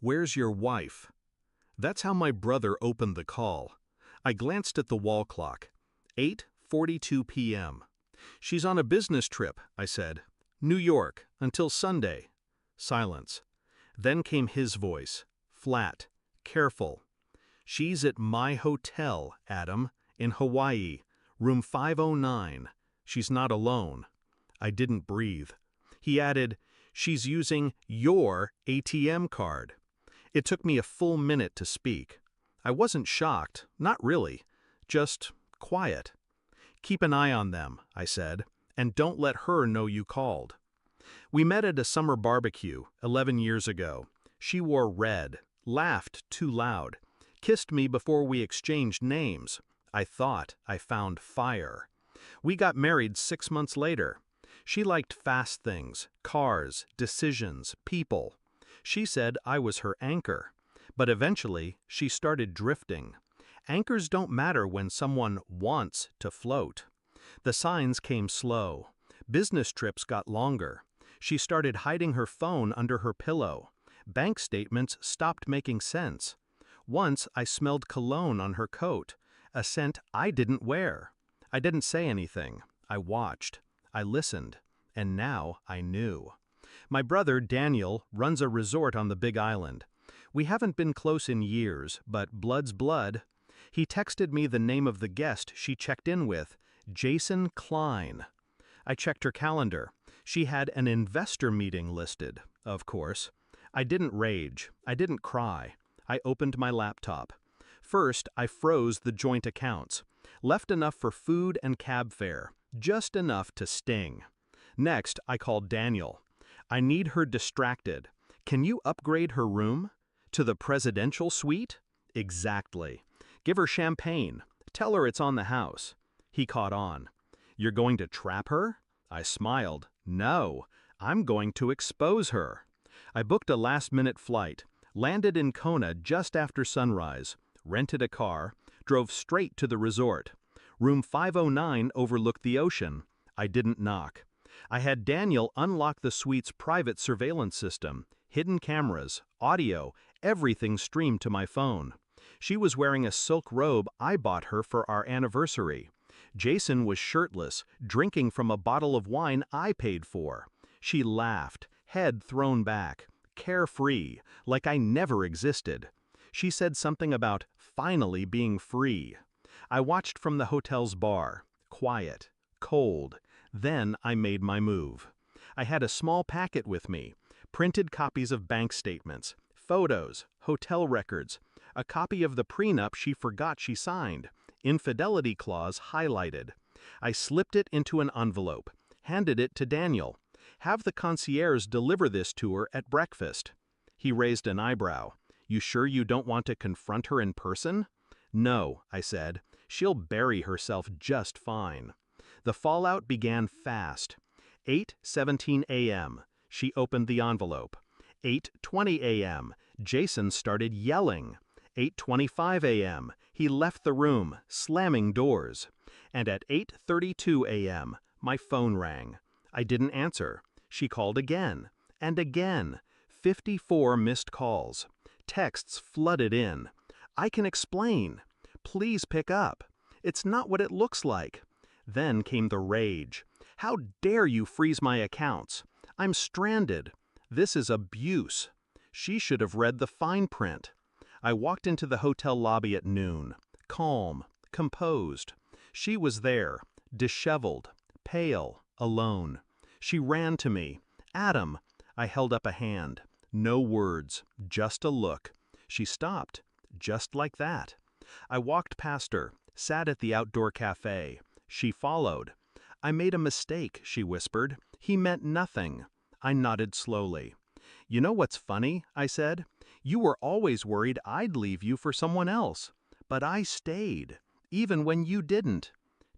"Where's your wife?" That's how my brother opened the call. I glanced at the wall clock. 8:42 p.m. "She's on a business trip," I said. "New York, until Sunday." Silence. Then came his voice, flat, careful. "She's at my hotel, Adam, in Hawaii, room 509. She's not alone." I didn't breathe. He added, "She's using your ATM card." It took me a full minute to speak. I wasn't shocked, not really, just quiet. "Keep an eye on them," I said, "and don't let her know you called." We met at a summer barbecue 11 years ago. She wore red, laughed too loud, kissed me before we exchanged names. I thought I found fire. We got married 6 months later. She liked fast things, cars, decisions, people. She said I was her anchor. But eventually, she started drifting. Anchors don't matter when someone wants to float. The signs came slow. Business trips got longer. She started hiding her phone under her pillow. Bank statements stopped making sense. Once I smelled cologne on her coat, a scent I didn't wear. I didn't say anything. I watched. I listened. And now I knew. My brother, Daniel, runs a resort on the Big Island. We haven't been close in years, but blood's blood. He texted me the name of the guest she checked in with, Jason Klein. I checked her calendar. She had an investor meeting listed, of course. I didn't rage. I didn't cry. I opened my laptop. First, I froze the joint accounts. Left enough for food and cab fare, just enough to sting. Next, I called Daniel. "I need her distracted. Can you upgrade her room? To the presidential suite?" "Exactly. Give her champagne. Tell her it's on the house." He caught on. "You're going to trap her?" I smiled. "No, I'm going to expose her." I booked a last-minute flight, landed in Kona just after sunrise, rented a car, drove straight to the resort. Room 509 overlooked the ocean. I didn't knock. I had Daniel unlock the suite's private surveillance system, hidden cameras, audio, everything streamed to my phone. She was wearing a silk robe I bought her for our anniversary. Jason was shirtless, drinking from a bottle of wine I paid for. She laughed, head thrown back, carefree, like I never existed. She said something about finally being free. I watched from the hotel's bar, quiet, cold. Then I made my move. I had a small packet with me, printed copies of bank statements, photos, hotel records, a copy of the prenup she forgot she signed, infidelity clause highlighted. I slipped it into an envelope, handed it to Daniel. "Have the concierge deliver this to her at breakfast." He raised an eyebrow. "You sure you don't want to confront her in person?" "No," I said. "She'll bury herself just fine." The fallout began fast. 8:17 a.m. She opened the envelope. 8:20 a.m. Jason started yelling. 8:25 a.m. He left the room, slamming doors. And at 8:32 a.m., my phone rang. I didn't answer. She called again. And again. 54 missed calls. Texts flooded in. "I can explain. Please pick up. It's not what it looks like." Then came the rage. "How dare you freeze my accounts? I'm stranded. This is abuse." She should have read the fine print. I walked into the hotel lobby at noon, calm, composed. She was there, disheveled, pale, alone. She ran to me. "Adam." I held up a hand. No words, just a look. She stopped, just like that. I walked past her, sat at the outdoor cafe. She followed. "I made a mistake," she whispered. "He meant nothing." I nodded slowly. "You know what's funny?" I said. "You were always worried I'd leave you for someone else. But I stayed, even when you didn't."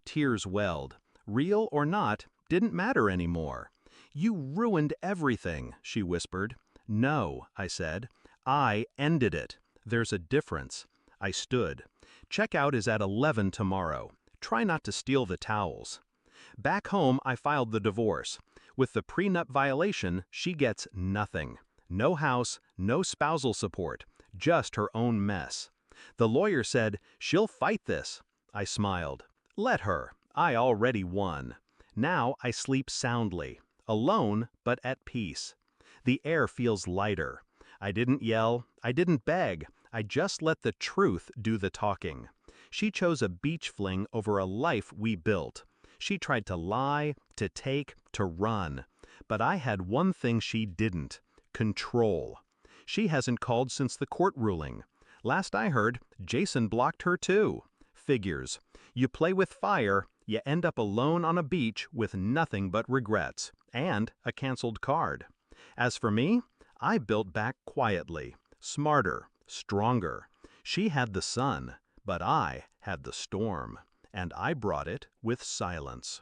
Tears welled. Real or not, didn't matter anymore. "You ruined everything," she whispered. "No," I said. "I ended it. There's a difference." I stood. "Checkout is at 11 tomorrow. Try not to steal the towels." Back home, I filed the divorce. With the prenup violation, she gets nothing. No house, no spousal support, just her own mess. The lawyer said, "She'll fight this." I smiled. Let her. I already won. Now I sleep soundly, alone but at peace. The air feels lighter. I didn't yell, I didn't beg, I just let the truth do the talking. She chose a beach fling over a life we built. She tried to lie, to take, to run. But I had one thing she didn't: control. She hasn't called since the court ruling. Last I heard, Jason blocked her too. Figures. You play with fire, you end up alone on a beach with nothing but regrets, and a canceled card. As for me, I built back quietly, smarter, stronger. She had the sun, but I had the storm, and I brought it with silence.